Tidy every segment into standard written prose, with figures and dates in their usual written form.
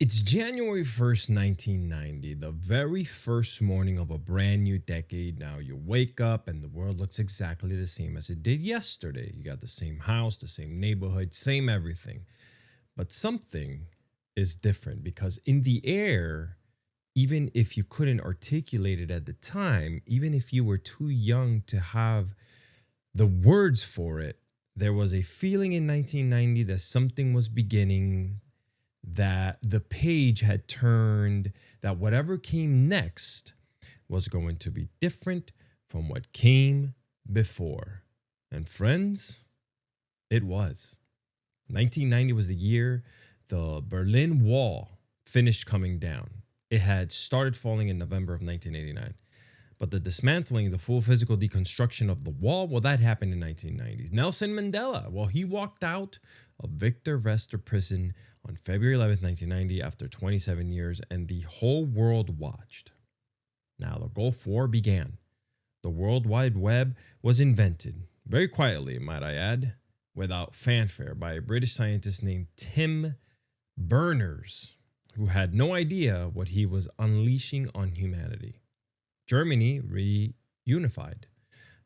It's January 1st, 1990, the very first morning of a brand new decade. Now you wake up and the world looks exactly the same as it did yesterday. You got the same house, the same neighborhood, same everything. But something is different because in the air, even if you couldn't articulate it at the time, even if you were too young to have the words for it, there was a feeling in 1990 that something was beginning, that the page had turned, that whatever came next was going to be different from what came before. And friends, it was. 1990 was the year the Berlin Wall finished coming down. It had started falling in November of 1989. But the dismantling, the full physical deconstruction of the wall, well, that happened in 1990s. Nelson Mandela, well, he walked out of Victor Verster prison on February 11th, 1990, after 27 years, and the whole world watched. Now, the Gulf War began. The World Wide Web was invented, very quietly, might I add, without fanfare, by a British scientist named Tim Berners, who had no idea what he was unleashing on humanity. Germany reunified.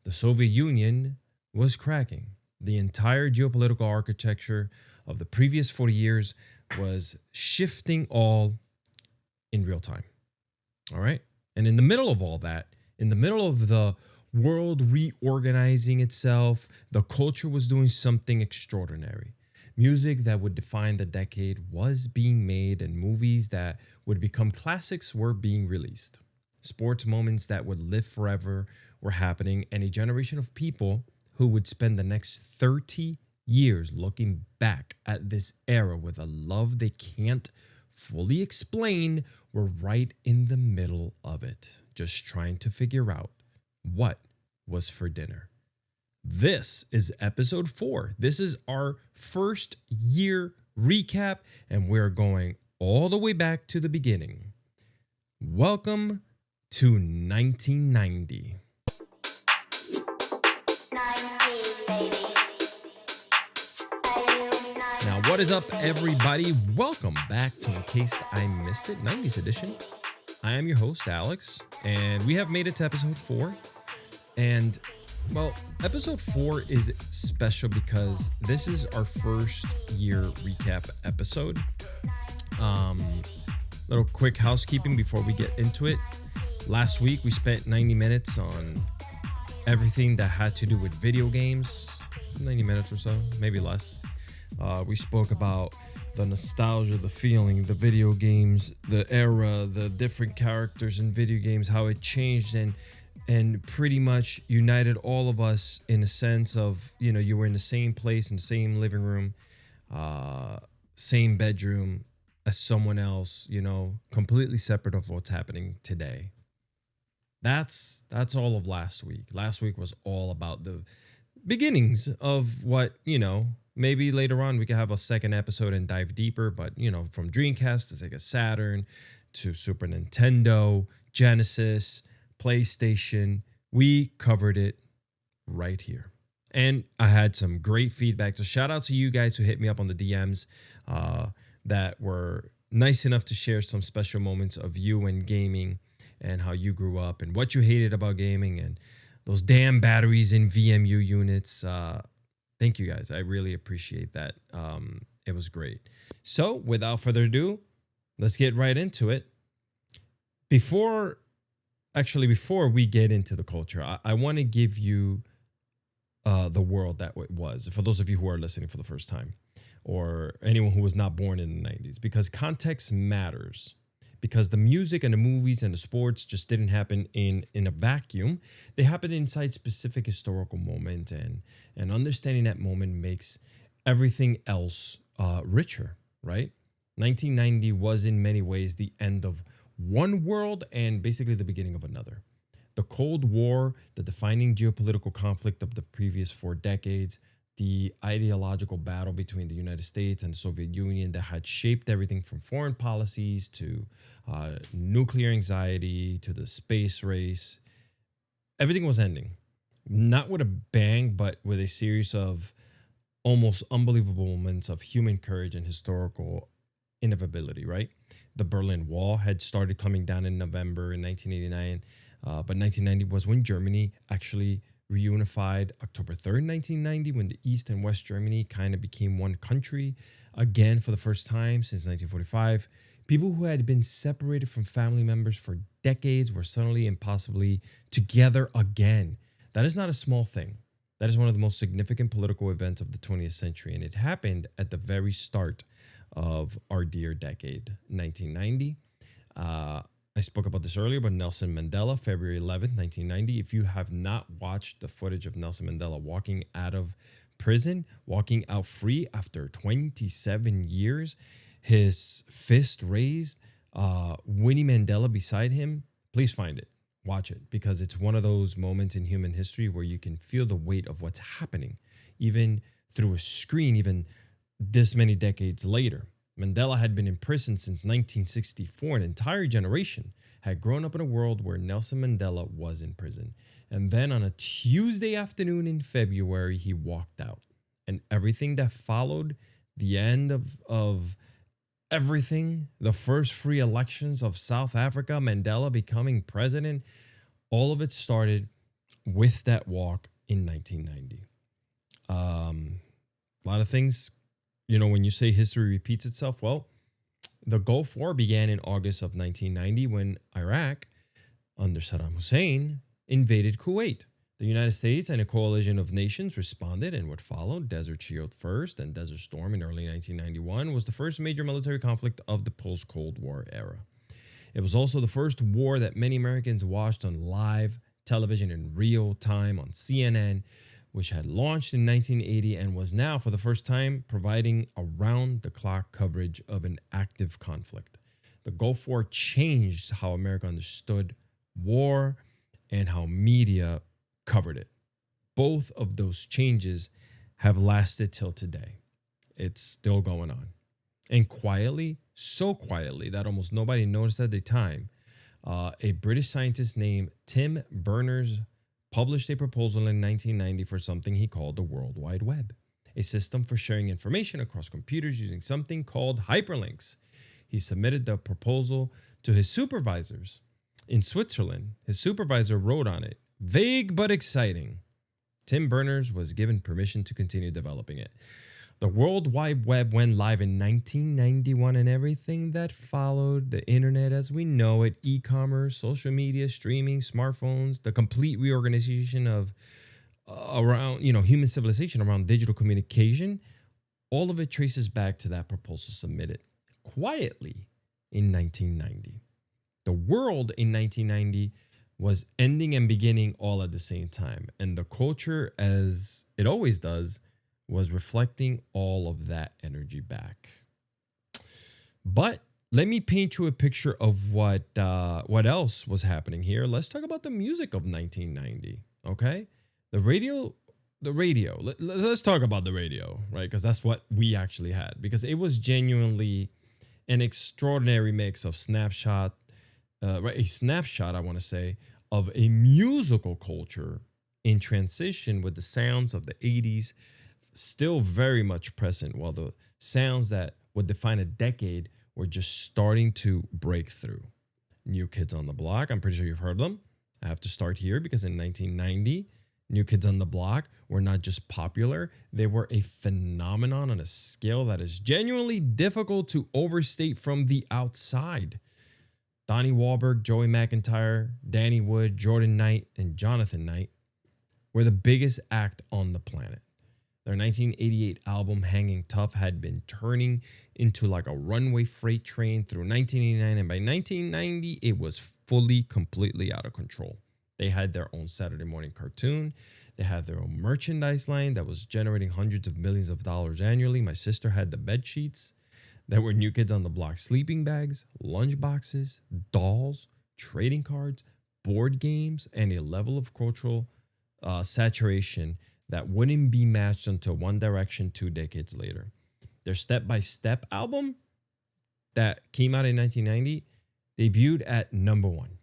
The Soviet Union was cracking. The entire geopolitical architecture of the previous 40 years was shifting all in real time. All right. And in the middle of all that, in the middle of the world reorganizing itself, the culture was doing something extraordinary. Music that would define the decade was being made, and movies that would become classics were being released. Sports moments that would live forever were happening, and a generation of people who would spend the next 30 years looking back at this era with a love they can't fully explain were right in the middle of it, just trying to figure out what was for dinner. This is episode 4. This is our first year recap, and we're going all the way back to the beginning. Welcome to 1990. Now, what is up, everybody? Welcome back to In Case I Missed It, 90s edition. I am your host, Alex, and we have made it to episode 4. And, well, episode 4 is special because this is our first year recap episode. Little quick housekeeping before we get into it. Last week, we spent 90 minutes on everything that had to do with video games. 90 minutes or so, maybe less. We spoke about the nostalgia, the feeling, the video games, the era, the different characters in video games, how it changed and pretty much united all of us in a sense of, you were in the same place, in the same living room, same bedroom as someone else, completely separate of what's happening today. That's all of last week. Last week was all about the beginnings of what, maybe later on we could have a second episode and dive deeper, but, from Dreamcast to Sega Saturn to Super Nintendo, Genesis, PlayStation, we covered it right here. And I had some great feedback. So shout out to you guys who hit me up on the DMs that were nice enough to share some special moments of you and gaming and how you grew up and what you hated about gaming and those damn batteries in VMU units. Thank you guys. I really appreciate that. It was great. So without further ado, let's get right into it. Before we get into the culture, I want to give you the world that it was, for those of you who are listening for the first time or anyone who was not born in the 90s, because context matters. Because the music and the movies and the sports just didn't happen in a vacuum. They happened inside specific historical moment, and understanding that moment makes everything else richer, right? 1990 was in many ways the end of one world and basically the beginning of another. The Cold War, the defining geopolitical conflict of the previous 4 decades, the ideological battle between the United States and the Soviet Union that had shaped everything from foreign policies to nuclear anxiety to the space race. Everything was ending. Not with a bang, but with a series of almost unbelievable moments of human courage and historical inevitability, right? The Berlin Wall had started coming down in November in 1989, but 1990 was when Germany actually reunified. October 3rd, 1990, when the East and West Germany kind of became one country again for the first time since 1945. People who had been separated from family members for decades were suddenly and possibly together again. That is not a small thing. That is one of the most significant political events of the 20th century, and it happened at the very start of our dear decade, 1990. I spoke about this earlier, but Nelson Mandela, February 11th, 1990. If you have not watched the footage of Nelson Mandela walking out of prison, walking out free after 27 years, his fist raised, Winnie Mandela beside him, please find it. Watch it, because it's one of those moments in human history where you can feel the weight of what's happening, even through a screen, even this many decades later. Mandela had been in prison since 1964. An entire generation had grown up in a world where Nelson Mandela was in prison. And then on a Tuesday afternoon in February, he walked out. And everything that followed, the end of everything, the first free elections of South Africa, Mandela becoming president, all of it started with that walk in 1990. A lot of things, when you say history repeats itself, well, the Gulf War began in August of 1990 when Iraq, under Saddam Hussein, invaded Kuwait. The United States and a coalition of nations responded, and what followed, Desert Shield first and Desert Storm in early 1991, was the first major military conflict of the post-Cold War era. It was also the first war that many Americans watched on live television in real time on CNN, which had launched in 1980 and was now, for the first time, providing around-the-clock coverage of an active conflict. The Gulf War changed how America understood war and how media covered it. Both of those changes have lasted till today. It's still going on. And quietly, so quietly that almost nobody noticed at the time, a British scientist named Tim Berners published a proposal in 1990 for something he called the World Wide Web, a system for sharing information across computers using something called hyperlinks. He submitted the proposal to his supervisors in Switzerland. His supervisor wrote on it, "Vague but exciting." Tim Berners was given permission to continue developing it. The World Wide Web went live in 1991, and everything that followed, the internet as we know it, e-commerce, social media, streaming, smartphones, the complete reorganization of around, human civilization around digital communication, all of it traces back to that proposal submitted quietly in 1990. The world in 1990 was ending and beginning all at the same time, and the culture, as it always does, was reflecting all of that energy back. But let me paint you a picture of what else was happening here. Let's talk about the music of 1990. Okay, the radio. Let's talk about the radio, right? Because that's what we actually had. Because it was genuinely an extraordinary mix of snapshot, a snapshot, I want to say, of a musical culture in transition with the sounds of the 80s still very much present, while the sounds that would define a decade were just starting to break through. New Kids on the Block, I'm pretty sure you've heard them. I have to start here because in 1990, New Kids on the Block were not just popular, they were a phenomenon on a scale that is genuinely difficult to overstate from the outside. Donnie Wahlberg, Joey McIntyre, Danny Wood, Jordan Knight, and Jonathan Knight were the biggest act on the planet. Their 1988 album, Hanging Tough, had been turning into like a runway freight train through 1989, and by 1990, it was fully, completely out of control. They had their own Saturday morning cartoon. They had their own merchandise line that was generating hundreds of millions of dollars annually. My sister had the bed sheets. There were New Kids on the Block sleeping bags, lunch boxes, dolls, trading cards, board games, and a level of cultural saturation that wouldn't be matched until One Direction 2 decades later. Their Step by Step album that came out in 1990 debuted at number one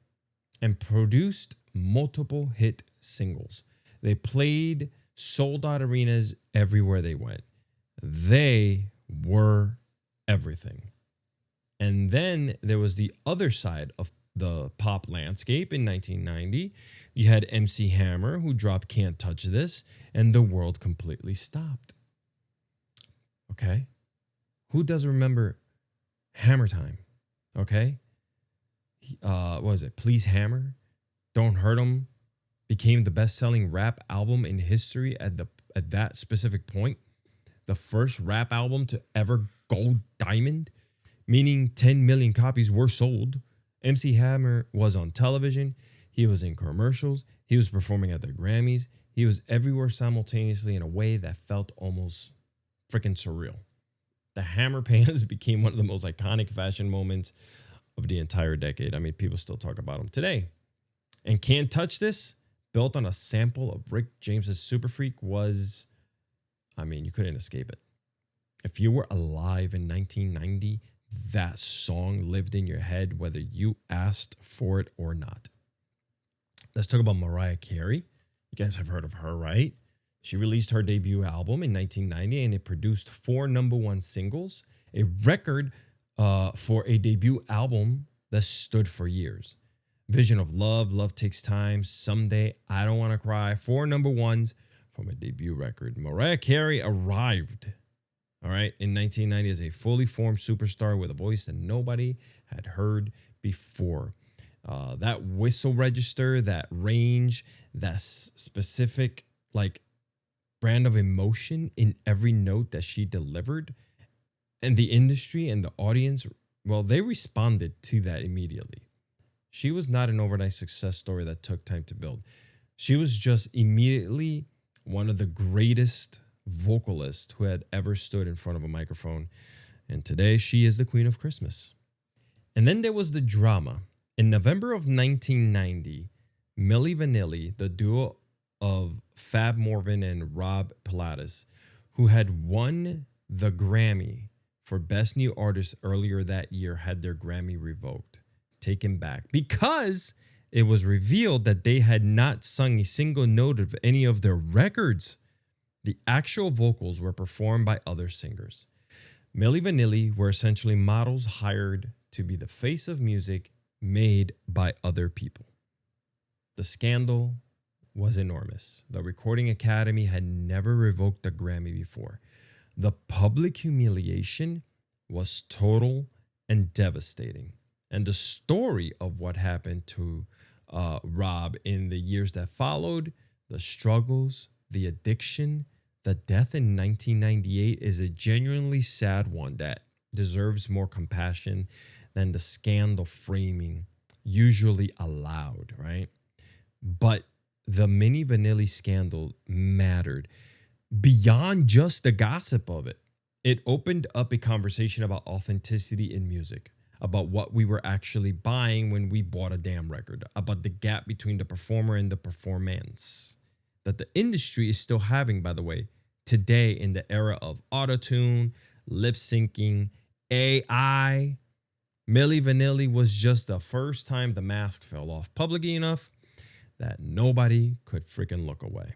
and produced multiple hit singles. They played sold out arenas everywhere they went. They were everything. And then there was the other side of the pop landscape in 1990. You had MC Hammer, who dropped Can't Touch This, and the world completely stopped. Okay? Who doesn't remember Hammer Time? Okay? What was it? Please Hammer? Don't Hurt 'Em became the best-selling rap album in history at that specific point. The first rap album to ever go diamond, meaning 10 million copies were sold. MC Hammer was on television. He was in commercials. He was performing at the Grammys. He was everywhere simultaneously in a way that felt almost freaking surreal. The Hammer pants became one of the most iconic fashion moments of the entire decade. I mean, people still talk about them today. And Can't Touch This, built on a sample of Rick James's Super Freak, was, I mean, you couldn't escape it. If you were alive in 1990, that song lived in your head whether you asked for it or not. Let's talk about Mariah Carey. You guys have heard of her, right? She released her debut album in 1990 and it produced 4 #1 singles, a record for a debut album that stood for years. Vision of Love, Love Takes Time, Someday, I Don't Want to Cry, 4 #1s from a debut record. Mariah Carey arrived, all right, in 1990 as a fully formed superstar with a voice that nobody had heard before. That whistle register, that range, that specific like brand of emotion in every note that she delivered, and the industry and the audience, well, they responded to that immediately. She was not an overnight success story that took time to build. She was just immediately one of the greatest vocalists who had ever stood in front of a microphone. And today she is the queen of Christmas. And then there was the drama. In November of 1990, Milli Vanilli, the duo of Fab Morvan and Rob Pilatus, who had won the Grammy for Best New Artist earlier that year, had their Grammy revoked, taken back, because it was revealed that they had not sung a single note of any of their records. The actual vocals were performed by other singers. Milli Vanilli were essentially models hired to be the face of music made by other people. The scandal was enormous. The Recording Academy had never revoked a Grammy before. The public humiliation was total and devastating. And the story of what happened to Rob in the years that followed, the struggles, the addiction, the death in 1998 is a genuinely sad one that deserves more compassion than the scandal framing usually allowed, right? But the Milli Vanilli scandal mattered beyond just the gossip of it. It opened up a conversation about authenticity in music, about what we were actually buying when we bought a damn record, about the gap between the performer and the performance that the industry is still having, by the way, today in the era of autotune, lip syncing, AI. Milli Vanilli was just the first time the mask fell off publicly enough that nobody could freaking look away.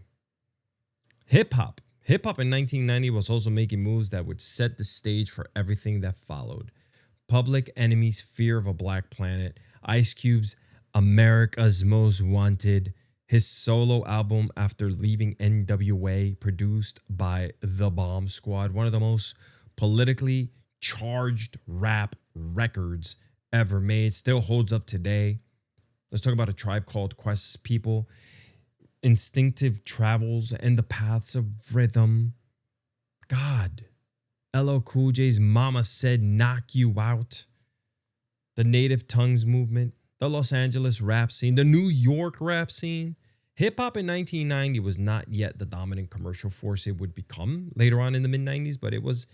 Hip-hop. Hip-hop in 1990 was also making moves that would set the stage for everything that followed. Public Enemy's Fear of a Black Planet, Ice Cube's America's Most Wanted, his solo album after leaving NWA, produced by The Bomb Squad, one of the most politically charged rap records ever made, still holds up today. Let's talk about A Tribe Called Quest's People, Instinctive Travels, and the Paths of Rhythm. God. LL Cool J's Mama Said Knock You Out. The Native Tongues movement, the Los Angeles rap scene, the New York rap scene. Hip-hop in 1990 was not yet the dominant commercial force it would become later on in the mid-90s, but it was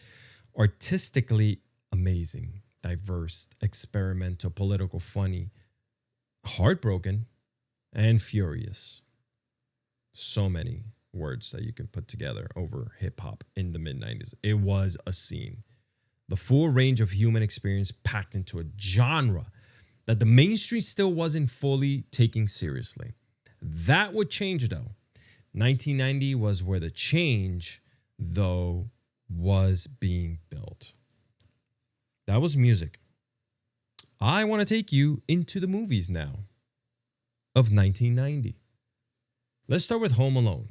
artistically amazing, diverse, experimental, political, funny, heartbroken, and furious. So many words that you can put together over hip-hop in the mid-90s. It was a scene. The full range of human experience packed into a genre that the mainstream still wasn't fully taking seriously. That would change, though. 1990 was where the change, though, was being built. That was music. I want to take you into the movies now of 1990. Let's start with Home Alone.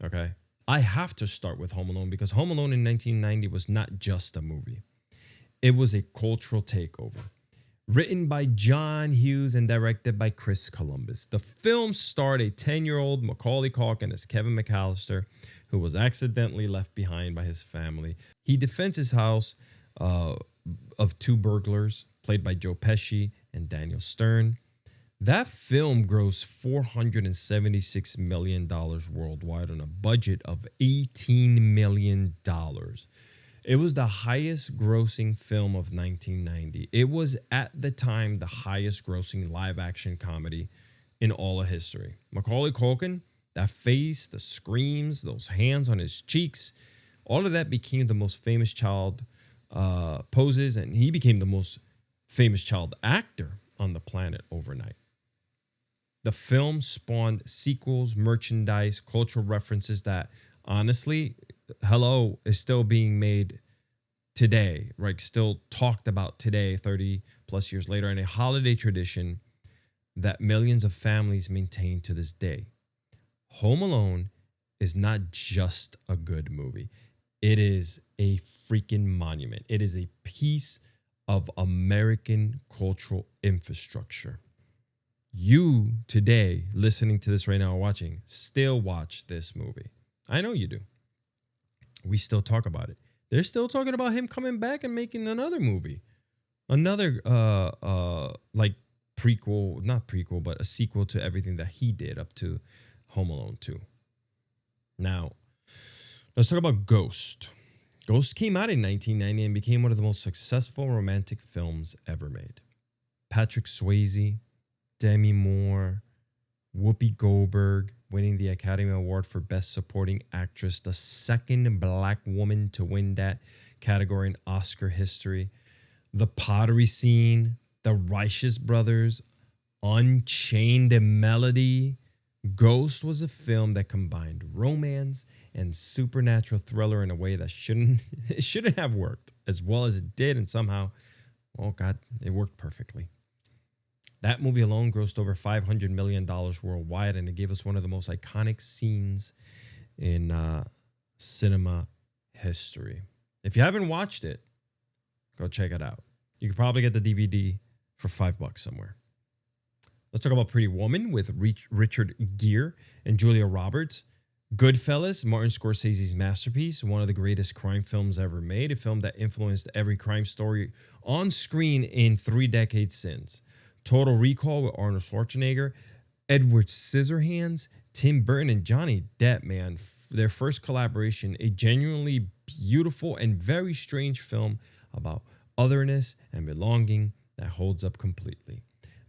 Okay. I have to start with Home Alone because Home Alone in 1990 was not just a movie. It was a cultural takeover. Written by John Hughes and directed by Chris Columbus. The film starred a 10-year-old Macaulay Culkin as Kevin McAllister, who was accidentally left behind by his family. He defends his house of two burglars, played by Joe Pesci and Daniel Stern. That film grossed $476 million worldwide on a budget of $18 million. It was the highest grossing film of 1990. It was at the time the highest grossing live action comedy in all of history. Macaulay Culkin, that face, the screams, those hands on his cheeks, all of that became the most famous child poses, and he became the most famous child actor on the planet overnight. The film spawned sequels, merchandise, cultural references that honestly, hello, is still being made today, right? Still talked about today, 30 plus years later, and a holiday tradition that millions of families maintain to this day. Home Alone is not just a good movie. It is a freaking monument. It is a piece of American cultural infrastructure. You today, listening to this right now or watching, still watch this movie. I know you do. We still talk about it. They're still talking about him coming back and making another movie. Another like prequel, not prequel, but a sequel to everything that he did up to Home Alone 2. Now, let's talk about Ghost. Ghost came out in 1990 and became one of the most successful romantic films ever made. Patrick Swayze, Demi Moore, Whoopi Goldberg winning the Academy Award for Best Supporting Actress, the second black woman to win that category in Oscar history. The pottery scene, the Righteous Brothers, Unchained Melody. Ghost was a film that combined romance and supernatural thriller in a way that shouldn't have worked as well as it did, and somehow, oh God, it worked perfectly. That movie alone grossed over $500 million worldwide, and it gave us one of the most iconic scenes in cinema history. If you haven't watched it, go check it out. You could probably get the DVD for $5 somewhere. Let's talk about Pretty Woman with Richard Gere and Julia Roberts. Goodfellas, Martin Scorsese's masterpiece, one of the greatest crime films ever made, a film that influenced every crime story on screen in 3 decades since. Total Recall with Arnold Schwarzenegger, Edward Scissorhands, Tim Burton, and Johnny Depp, man. Their first collaboration, a genuinely beautiful and very strange film about otherness and belonging that holds up completely.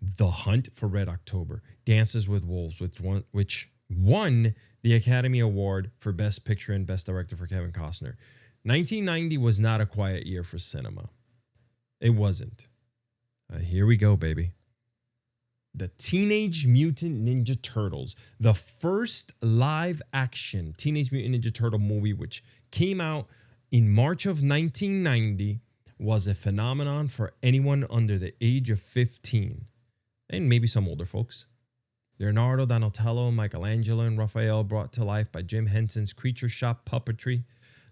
The Hunt for Red October, Dances with Wolves, which won the Academy Award for Best Picture and Best Director for Kevin Costner. 1990 was not a quiet year for cinema. It wasn't. Here we go, baby. The Teenage Mutant Ninja Turtles, the first live-action Teenage Mutant Ninja Turtle movie, which came out in March of 1990, was a phenomenon for anyone under the age of 15, and maybe some older folks. Leonardo, Donatello, Michelangelo, and Raphael brought to life by Jim Henson's Creature Shop puppetry,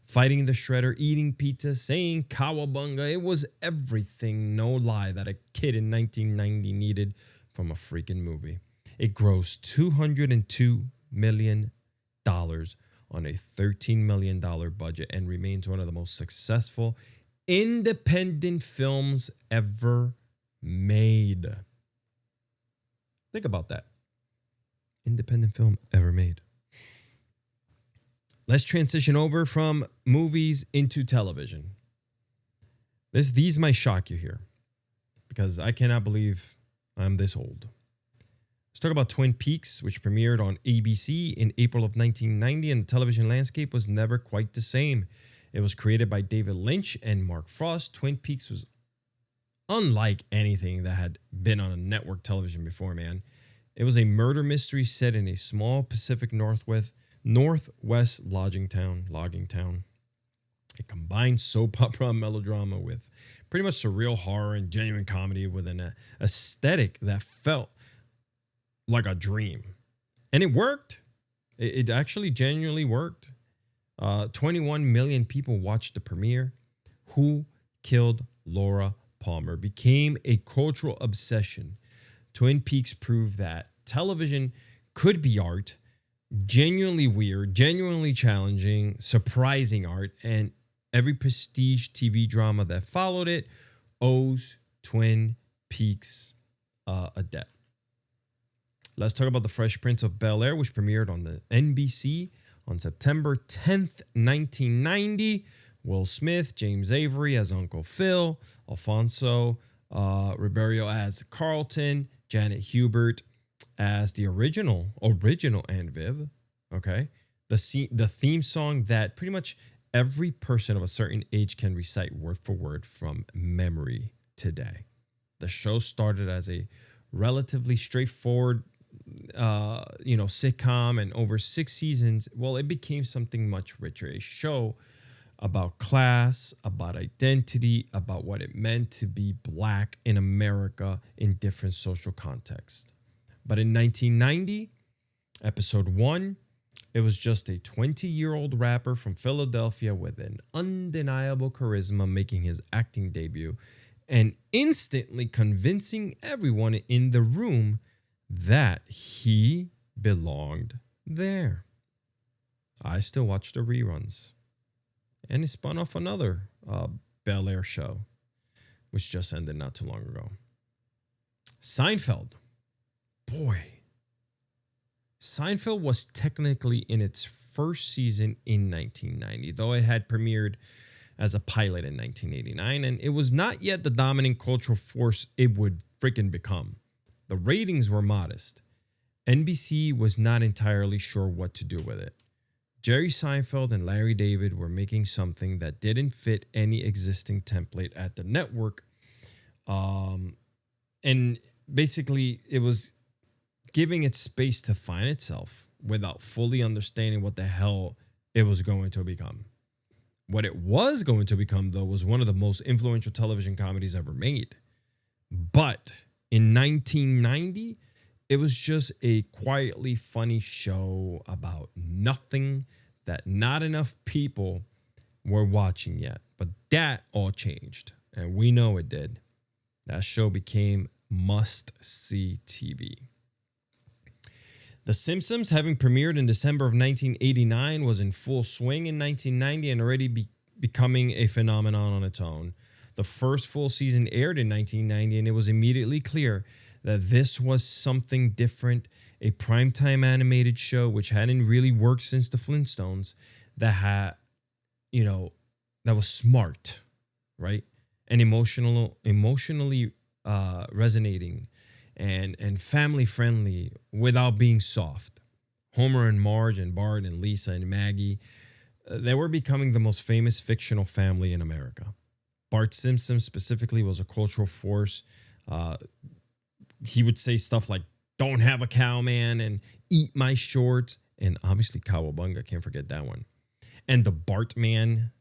fighting the Shredder, eating pizza, saying cowabunga. It was everything, no lie, that a kid in 1990 needed from a freaking movie. It grossed $202 million on a $13 million budget and remains one of the most successful independent films ever made. Think about that. Independent film ever made. Let's transition over from movies into television. These might shock you here because I cannot believe I'm this old. Let's talk about Twin Peaks, which premiered on ABC in April of 1990, and the television landscape was never quite the same. It was created by David Lynch and Mark Frost. Twin Peaks was unlike anything that had been on a network television before, man. It was a murder mystery set in a small Pacific Northwest logging town. It combined soap opera and melodrama with pretty much surreal horror and genuine comedy with an aesthetic that felt like a dream. And it worked. It actually genuinely worked. 21 million people watched the premiere. Who Killed Laura Palmer became a cultural obsession. Twin Peaks proved that television could be art, genuinely weird, genuinely challenging, surprising art, and every prestige TV drama that followed it owes Twin Peaks a debt. Let's talk about The Fresh Prince of Bel-Air, which premiered on the NBC on September 10th, 1990. Will Smith, James Avery as Uncle Phil, Alfonso Ribeiro as Carlton, Janet Hubert as the original Aunt Viv. Okay, the theme song that pretty much every person of a certain age can recite word for word from memory today. The show started as a relatively straightforward, sitcom, and over 6 seasons, well, it became something much richer. A show about class, about identity, about what it meant to be black in America in different social contexts. But in 1990, episode 1, it was just a 20-year-old rapper from Philadelphia with an undeniable charisma making his acting debut and instantly convincing everyone in the room that he belonged there. I still watch the reruns. And it spun off another Bel-Air show, which just ended not too long ago. Seinfeld. Boy. Seinfeld was technically in its first season in 1990, though it had premiered as a pilot in 1989, and it was not yet the dominant cultural force it would freaking become. The ratings were modest. NBC was not entirely sure what to do with it. Jerry Seinfeld and Larry David were making something that didn't fit any existing template at the network. And basically, it was giving it space to find itself without fully understanding what the hell it was going to become. What it was going to become, though, was one of the most influential television comedies ever made. But in 1990, it was just a quietly funny show about nothing that not enough people were watching yet. But that all changed, and we know it did. That show became must-see TV. The Simpsons, having premiered in December of 1989, was in full swing in 1990 and already becoming a phenomenon on its own. The first full season aired in 1990, and it was immediately clear that this was something different, a primetime animated show which hadn't really worked since the Flintstones, that had, that was smart, right? And emotionally resonating and family friendly without being soft. Homer and Marge and Bart and Lisa and Maggie, they were becoming the most famous fictional family in America. Bart Simpson specifically was a cultural force. He would say stuff like, "Don't have a cow, man," and "Eat my shorts." And obviously Cowabunga, can't forget that one. And the Bart Man,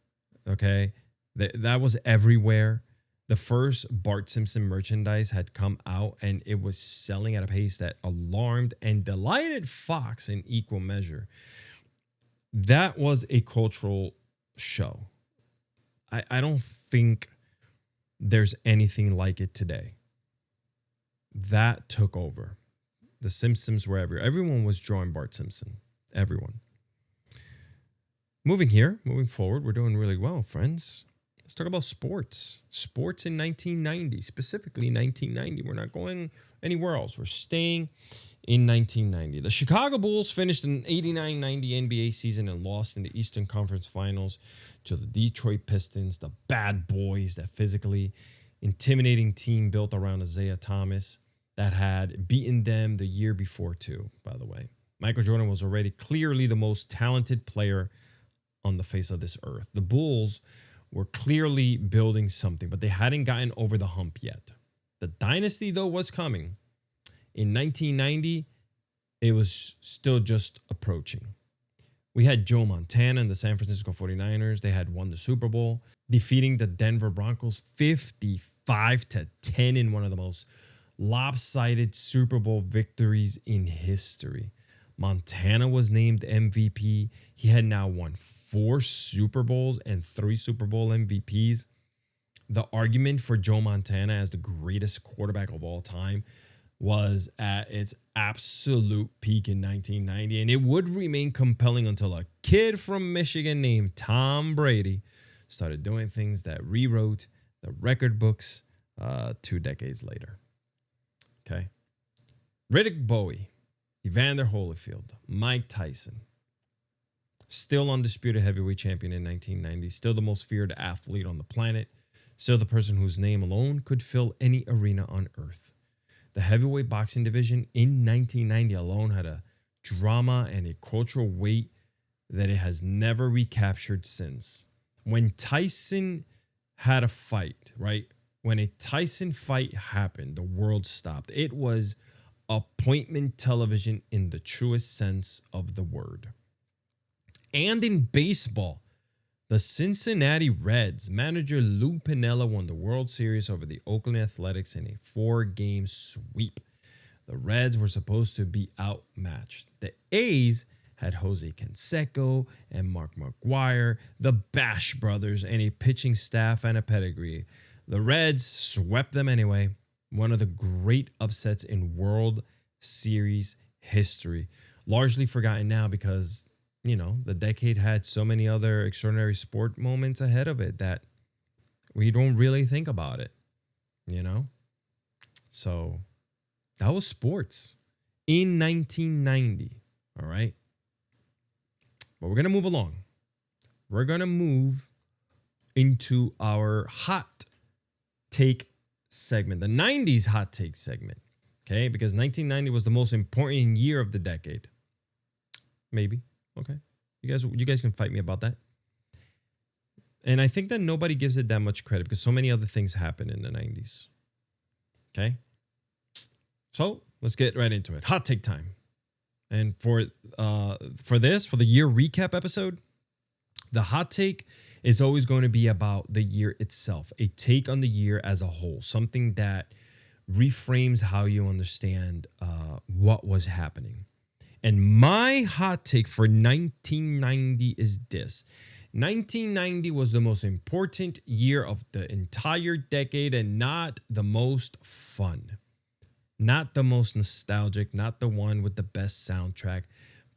okay? That was everywhere. The first Bart Simpson merchandise had come out, and it was selling at a pace that alarmed and delighted Fox in equal measure. That was a cultural show. I don't think there's anything like it today. That took over. The Simpsons were everywhere. Everyone was drawing Bart Simpson. Everyone. Moving forward, we're doing really well, friends. Let's talk about sports. Sports in 1990, specifically 1990. We're not going anywhere else. We're staying in 1990. The Chicago Bulls finished an 89-90 NBA season and lost in the Eastern Conference Finals to the Detroit Pistons, the bad boys, that physically intimidating team built around Isaiah Thomas that had beaten them the year before too, by the way. Michael Jordan was already clearly the most talented player on the face of this earth. The Bulls were clearly building something, but they hadn't gotten over the hump yet. The dynasty, though, was coming. In 1990, it was still just approaching. We had Joe Montana and the San Francisco 49ers. They had won the Super Bowl, defeating the Denver Broncos 55-10 in one of the most lopsided Super Bowl victories in history. Montana was named MVP. He had now won 4 Super Bowls and 3 Super Bowl MVPs. The argument for Joe Montana as the greatest quarterback of all time was at its absolute peak in 1990, and it would remain compelling until a kid from Michigan named Tom Brady started doing things that rewrote the record books 2 decades later. Okay. Riddick Bowe, Evander Holyfield, Mike Tyson, still undisputed heavyweight champion in 1990, still the most feared athlete on the planet, still the person whose name alone could fill any arena on earth. The heavyweight boxing division in 1990 alone had a drama and a cultural weight that it has never recaptured since. When Tyson had a fight, right? When a Tyson fight happened, the world stopped. It was appointment television in the truest sense of the word. And in baseball, the Cincinnati Reds manager Lou Piniella won the World Series over the Oakland Athletics in a 4-game sweep. The Reds were supposed to be outmatched. The A's had Jose Canseco and Mark McGwire, the Bash brothers, and a pitching staff and a pedigree. The Reds swept them anyway. One of the great upsets in World Series history. Largely forgotten now because, the decade had so many other extraordinary sport moments ahead of it that we don't really think about it, So that was sports in 1990, all right? But we're going to move along. We're going to move into our hot take segment, the 90s hot take segment, okay? Because 1990 was the most important year of the decade. Maybe. Okay. You guys can fight me about that. And I think that nobody gives it that much credit because so many other things happened in the 90s. Okay? So, let's get right into it. Hot take time. And for the year recap episode, the hot take is always going to be about the year itself, a take on the year as a whole, something that reframes how you understand what was happening. And my hot take for 1990 is this. 1990 was the most important year of the entire decade and not the most fun. Not the most nostalgic, not the one with the best soundtrack,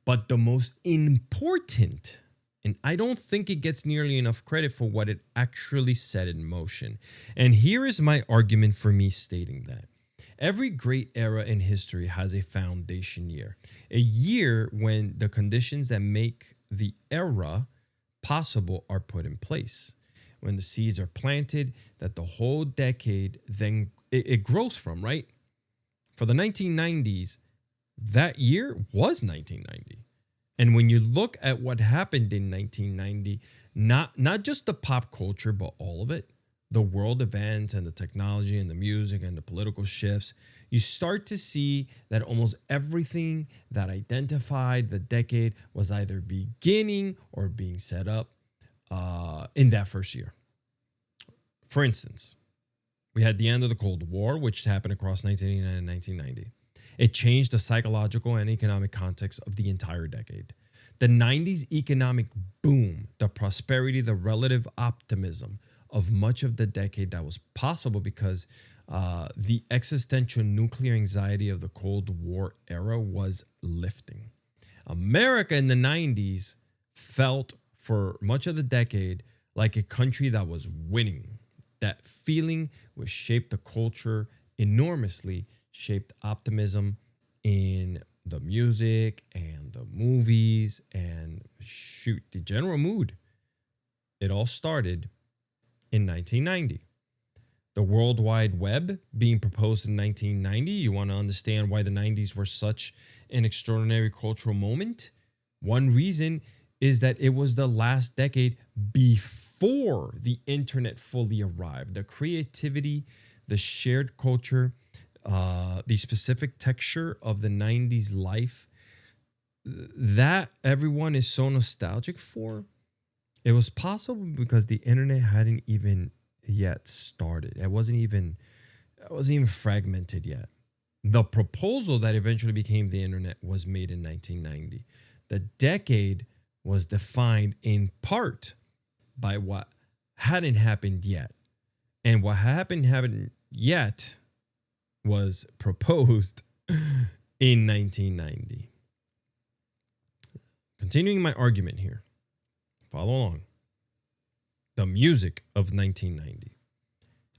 but the most important. And I don't think it gets nearly enough credit for what it actually set in motion. And here is my argument for me stating that. Every great era in history has a foundation year, a year when the conditions that make the era possible are put in place, when the seeds are planted that the whole decade then it grows from, right? For the 1990s, that year was 1990. And when you look at what happened in 1990, not just the pop culture, but all of it, the world events and the technology and the music and the political shifts, you start to see that almost everything that identified the decade was either beginning or being set up in that first year. For instance, we had the end of the Cold War, which happened across 1989 and 1990. It changed the psychological and economic context of the entire decade. The 90s economic boom, the prosperity, the relative optimism of much of the decade that was possible because the existential nuclear anxiety of the Cold War era was lifting. America in the 90s felt for much of the decade like a country that was winning. That feeling was shaped the culture enormously, shaped optimism in the music and the movies and the general mood. It all started in 1990. The World Wide Web being proposed in 1990. You want to understand why the 90s were such an extraordinary cultural moment? One reason is that it was the last decade before the internet fully arrived. The creativity, the shared culture, the specific texture of the 90s life that everyone is so nostalgic for, it was possible because the internet hadn't even yet started. It wasn't even fragmented yet. The proposal that eventually became the internet was made in 1990. The decade was defined in part by what hadn't happened yet. And what happened yet was proposed in 1990. Continuing my argument here, follow along. The music of 1990.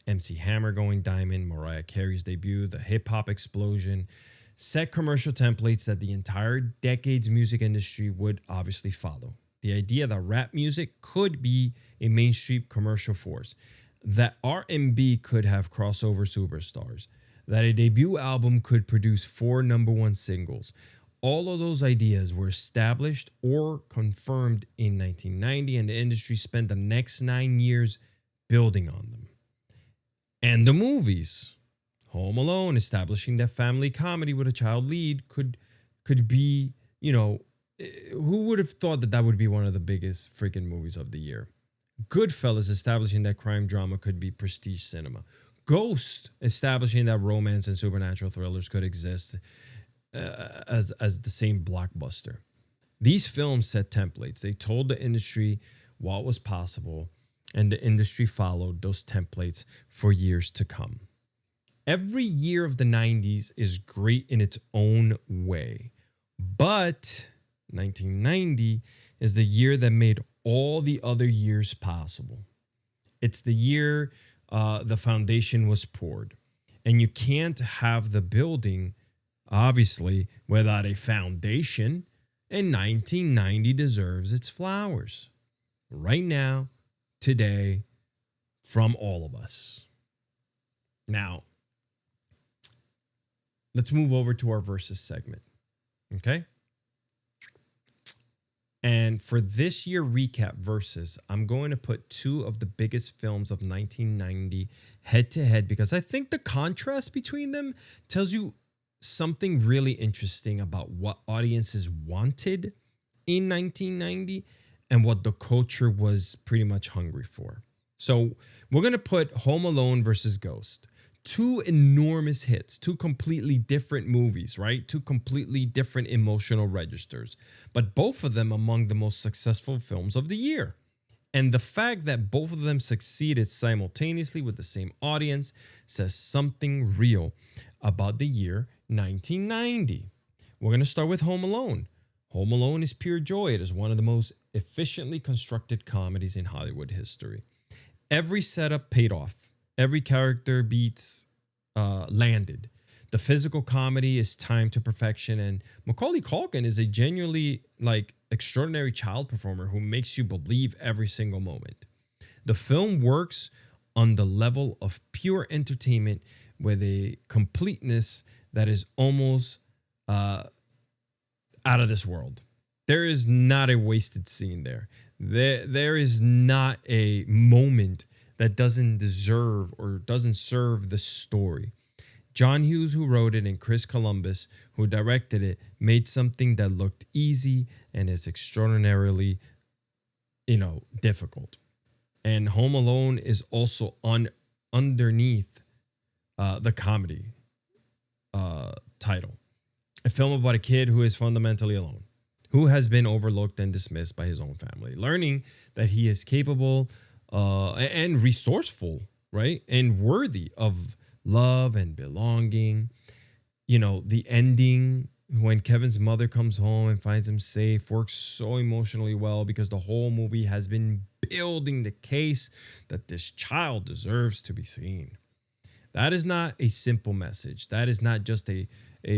MC Hammer going diamond, Mariah Carey's debut, the hip hop explosion, set commercial templates that the entire decade's music industry would obviously follow. The idea that rap music could be a mainstream commercial force, that R&B could have crossover superstars, that a debut album could produce 4 number one singles. All of those ideas were established or confirmed in 1990, and the industry spent the next 9 years building on them. And the movies, Home Alone, establishing that family comedy with a child lead could be, who would have thought that that would be one of the biggest freaking movies of the year? Goodfellas, establishing that crime drama could be prestige cinema. Ghost, establishing that romance and supernatural thrillers could exist as the same blockbuster. These films set templates. They told the industry what was possible, and the industry followed those templates for years to come. Every year of the 90s is great in its own way, but 1990 is the year that made all the other years possible. It's the year the foundation was poured. And you can't have the building, obviously, without a foundation. And 1990 deserves its flowers. Right now, today, from all of us. Now, let's move over to our versus segment. Okay? And for this year recap versus, I'm going to put 2 of the biggest films of 1990 head to head because I think the contrast between them tells you something really interesting about what audiences wanted in 1990 and what the culture was pretty much hungry for. So we're going to put Home Alone versus Ghost. 2 enormous hits, 2 completely different movies, right? 2 completely different emotional registers, but both of them among the most successful films of the year. And the fact that both of them succeeded simultaneously with the same audience says something real about the year 1990. We're going to start with Home Alone. Home Alone is pure joy. It is one of the most efficiently constructed comedies in Hollywood history. Every setup paid off. Every character beats landed. The physical comedy is timed to perfection, and Macaulay Culkin is a genuinely extraordinary child performer who makes you believe every single moment. The film works on the level of pure entertainment with a completeness that is almost out of this world. There is not a wasted scene there. There is not a moment that doesn't deserve or doesn't serve the story. John Hughes, who wrote it, and Chris Columbus, who directed it, made something that looked easy and is extraordinarily, difficult. And Home Alone is also underneath the comedy title. A film about a kid who is fundamentally alone, who has been overlooked and dismissed by his own family, learning that he is capable and resourceful, right? And worthy of love and belonging. The ending when Kevin's mother comes home and finds him safe works so emotionally well because the whole movie has been building the case that this child deserves to be seen. That is not a simple message. That is not just a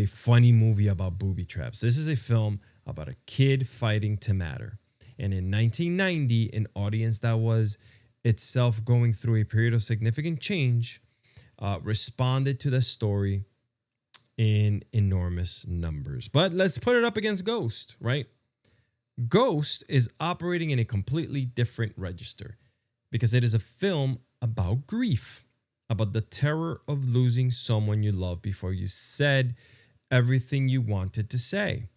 funny movie about booby traps. This is a film about a kid fighting to matter. And in 1990, an audience that was itself going through a period of significant change responded to the story in enormous numbers. But let's put it up against Ghost, right? Ghost is operating in a completely different register because it is a film about grief, about the terror of losing someone you love before you said everything you wanted to say,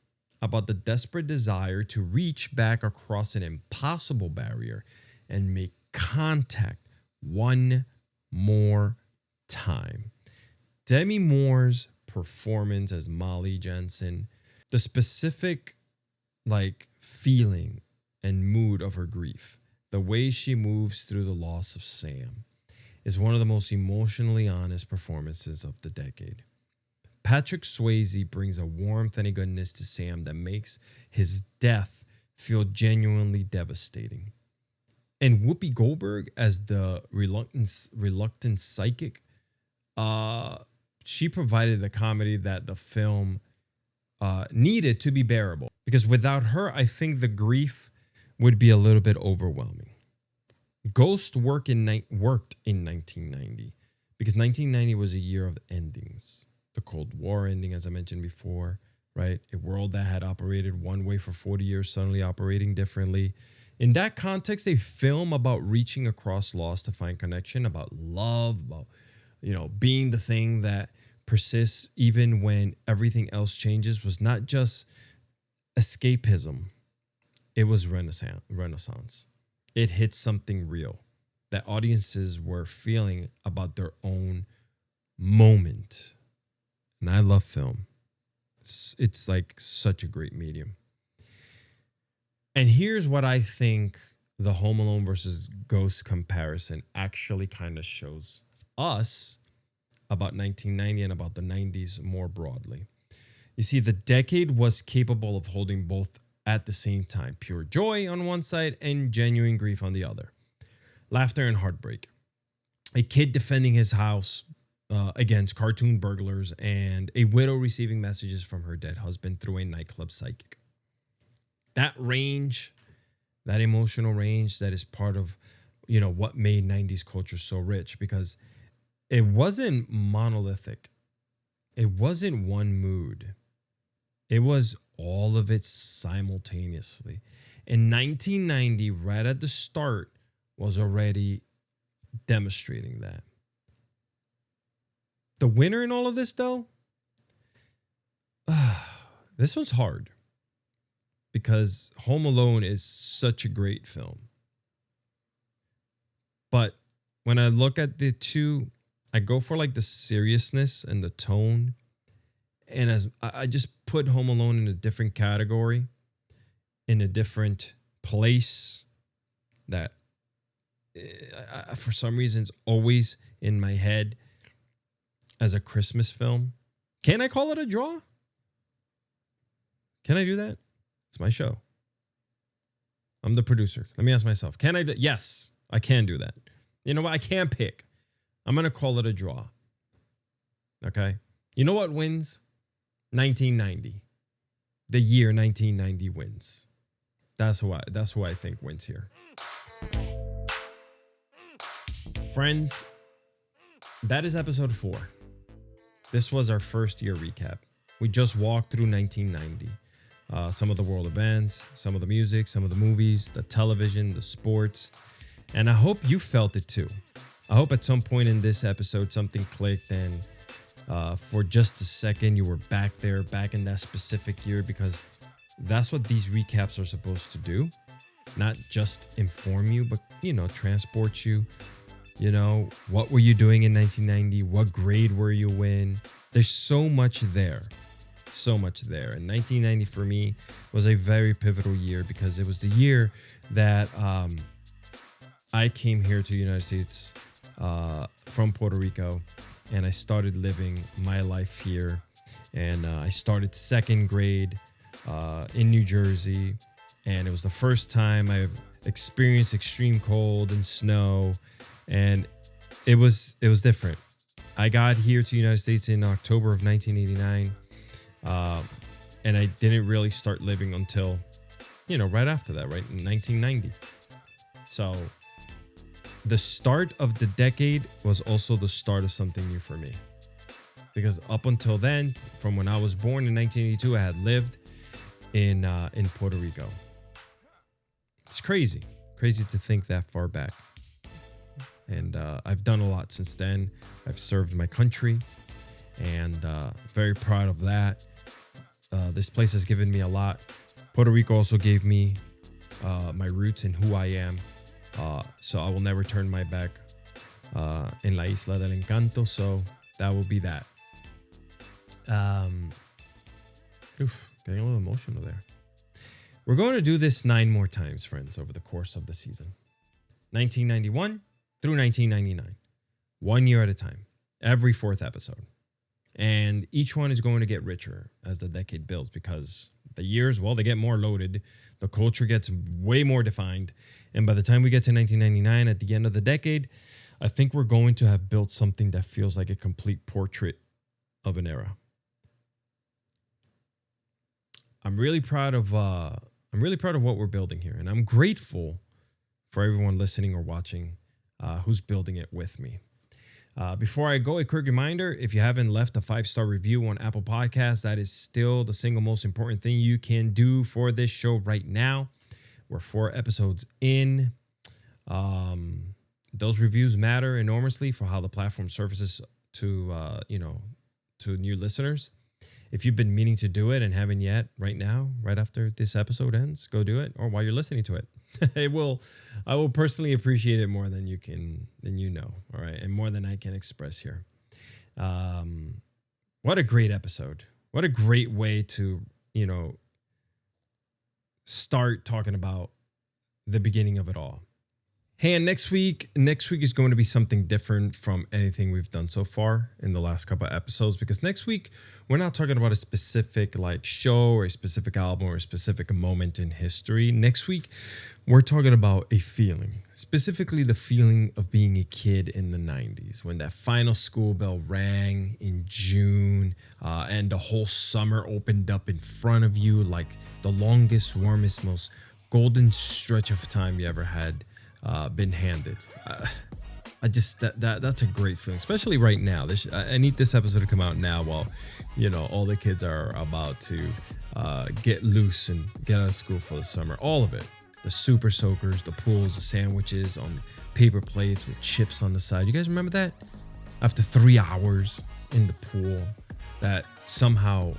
about the desperate desire to reach back across an impossible barrier and make contact one more time. Demi Moore's performance as Molly Jensen, the specific feeling and mood of her grief, the way she moves through the loss of Sam, is one of the most emotionally honest performances of the decade. Patrick Swayze brings a warmth and a goodness to Sam that makes his death feel genuinely devastating. And Whoopi Goldberg as the reluctant psychic, she provided the comedy that the film needed to be bearable. Because without her, I think the grief would be a little bit overwhelming. Ghost worked in 1990 because 1990 was a year of endings. The Cold War ending, as I mentioned before, right? A world that had operated one way for 40 years suddenly operating differently. In that context, a film about reaching across loss to find connection, about love, about being the thing that persists even when everything else changes, was not just escapism. It was Renaissance. It hit something real that audiences were feeling about their own moment. And I love film. It's like such a great medium. And here's what I think the Home Alone versus Ghost comparison actually kind of shows us about 1990 and about the 90s more broadly. You see, the decade was capable of holding both at the same time: pure joy on one side and genuine grief on the other. Laughter and heartbreak. A kid defending his house against cartoon burglars, and a widow receiving messages from her dead husband through a nightclub psychic. That range, that emotional range, that is part of what made 90s culture so rich, because it wasn't monolithic. It wasn't one mood. It was all of it simultaneously. In 1990, right at the start, was already demonstrating that. The winner in all of this, though, this one's hard, because Home Alone is such a great film. But when I look at the two, I go for the seriousness and the tone. And as I just put Home Alone in a different category, in a different place, that for some reason is always in my head as a Christmas film. Can I call it a draw? Can I do that? It's my show. I'm the producer. Let me ask myself, can I yes, I can do that. You know what? I can't pick. I'm going to call it a draw. Okay? You know what wins? 1990. The year 1990 wins. That's who I think wins here. Friends, that is episode 4. This was our first year recap. We just walked through 1990. Some of the world events, some of the music, some of the movies, the television, the sports. And I hope you felt it too. I hope at some point in this episode something clicked, and for just a second you were back there, back in that specific year, because that's what these recaps are supposed to do. Not just inform you, but, transport you. What were you doing in 1990? What grade were you in? There's so much there. So much there. And 1990 for me was a very pivotal year, because it was the year that I came here to the United States from Puerto Rico, and I started living my life here. And I started second grade in New Jersey, and it was the first time I've experienced extreme cold and snow, and it was different. I got here to the United States in October of 1989, and I didn't really start living until, right after that, right in 1990. So the start of the decade was also the start of something new for me, because up until then, from when I was born in 1982, I had lived in Puerto Rico. It's crazy to think that far back. And I've done a lot since then. I've served my country, and very proud of that. This place has given me a lot. Puerto Rico also gave me my roots and who I am. So I will never turn my back en la Isla del Encanto. So that will be that. Getting a little emotional there. We're going to do this 9 more times, friends, over the course of the season. 1991 through 1999. 1 year at a time. Every 4th episode. And each one is going to get richer as the decade builds because the years, well, they get more loaded. The culture gets way more defined. And by the time we get to 1999, at the end of the decade, I think we're going to have built something that feels like a complete portrait of an era. I'm really proud of what we're building here. And I'm grateful for everyone listening or watching who's building it with me. Before I go, a quick reminder, if you haven't left a 5-star review on Apple Podcasts, that is still the single most important thing you can do for this show right now. We're 4 episodes in. Those reviews matter enormously for how the platform surfaces to new listeners. If you've been meaning to do it and haven't yet, right now, right after this episode ends, go do it, or while you're listening to it. I will personally appreciate it more than you know, all right, and more than I can express here. What a great episode! What a great way to start talking about the beginning of it all. Hey, and next week is going to be something different from anything we've done so far in the last couple of episodes, because next week we're not talking about a specific show or a specific album or a specific moment in history. Next week, we're talking about a feeling, specifically the feeling of being a kid in the 90s when that final school bell rang in June and the whole summer opened up in front of you like the longest, warmest, most golden stretch of time you ever had been handed. That's a great feeling, especially right now. I need this episode to come out now while all the kids are about to get loose and get out of school for the summer. All of it, the super soakers, the pools, the sandwiches on paper plates with chips on the side. You guys remember that? After 3 hours in the pool, that somehow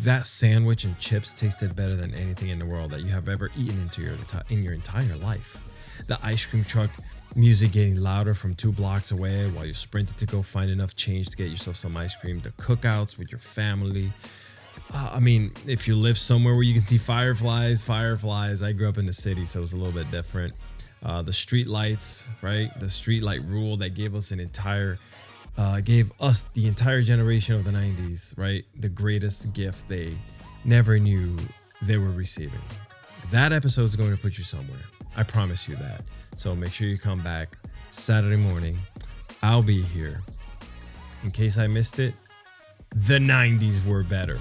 that sandwich and chips tasted better than anything in the world that you have ever eaten in your entire life. The ice cream truck music getting louder from 2 blocks away while you sprinted to go find enough change to get yourself some ice cream. The cookouts with your family. If you live somewhere where you can see fireflies. I grew up in the city, so it was a little bit different. The street lights, right? The street light rule that gave us the entire generation of the 90s, right? The greatest gift they never knew they were receiving. That episode is going to put you somewhere. I promise you that. So make sure you come back Saturday morning. I'll be here. In case I missed it, the 90s were better.